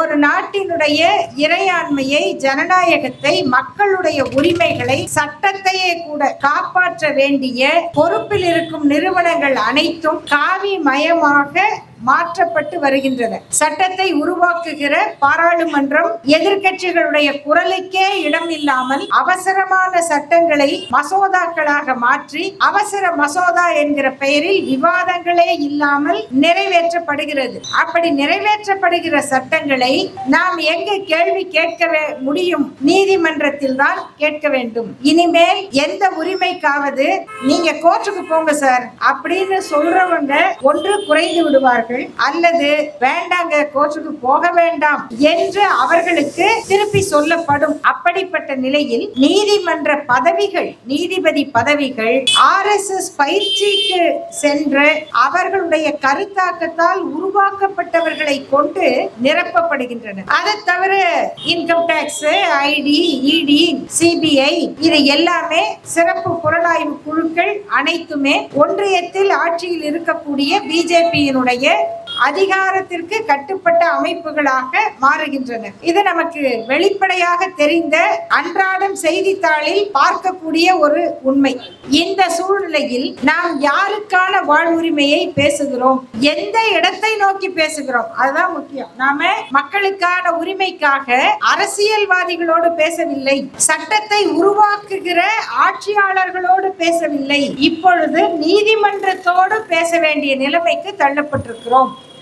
ஒரு நாட்டினுடைய இறையாண்மையை, ஜனநாயகத்தை, மக்களுடைய உரிமைகளை, சட்டத்தையே கூட காப்பாற்ற வேண்டிய பொறுப்பில் இருக்கும் நிறுவனங்கள் அனைத்தும் காவி மயமாக மாற்றப்பட்டு வருகின்றன. சட்டத்தை உருவாக்குகிற பாராளுமன்றம் எதிர்க்கட்சிகளுடைய குரலுக்கே இடம் இல்லாமல் அவசரமான சட்டங்களை மசோதாக்களாக மாற்றி அவசர மசோதா என்கிற பெயரில் விவாதங்களே இல்லாமல் நிறைவேற்றப்படுகிறது. அப்படி நிறைவேற்றப்படுகிற சட்டங்களை நாம் எங்கு கேள்வி கேட்க முடியும்? நீதிமன்றத்தில் தான் கேட்க வேண்டும். இனிமேல் எந்த உரிமைக்காவது நீங்க கோர்ட்டுக்கு போங்க சார் அப்படின்னு சொல்றவங்க ஒன்று குறைந்து விடுவார்கள், அல்லது வேண்டாங்க கோர்ட்டுக்கு போக வேண்டாம் என்று அவர்களுக்கு திருப்பி சொல்லப்படும். அப்படிப்பட்ட நிலையில் நீதிமன்ற பதவிகள், நீதிபதி பதவிகள் RSS பயிற்சிக்கு சென்று அவர்களுடைய கருத்தாக்கத்தால் உருவாக்கப்பட்டவர்களை கொண்டு நிரப்பப்படுகின்றன. அதை தவிர இன்கம் டாக்ஸ், ஐடி, இடி, CBI இது எல்லாமே சிறப்பு புலனாய்வு குழுக்கள் அனைத்துமே ஒன்றியத்தில் ஆட்சியில் இருக்கக்கூடிய பிஜேபியினுடைய அதிகாரத்திற்கு கட்டுப்பட்ட அமைப்புகளாக மாறுகின்றன. இது நமக்கு வெளிப்படையாக தெரிந்த அன்றாடம் செய்தித்தாளில் பார்க்கக்கூடிய ஒரு உண்மை. இந்த சூழ்நிலையில் நாம் யாருக்கான வாழ்வுரிமையை பேசுகிறோம், எந்த இடத்தை நோக்கி பேசுகிறோம், அதுதான் முக்கியம். நாம மக்களுக்கான உரிமைக்காக அரசியல்வாதிகளோடு பேசவில்லை, சட்டத்தை உருவாக்குகிற ஆட்சியாளர்களோடு பேசவில்லை, இப்பொழுது நீதிமன்றத்தோடு பேச வேண்டிய நிலைமைக்கு தள்ளப்பட்டிருக்கிறோம்.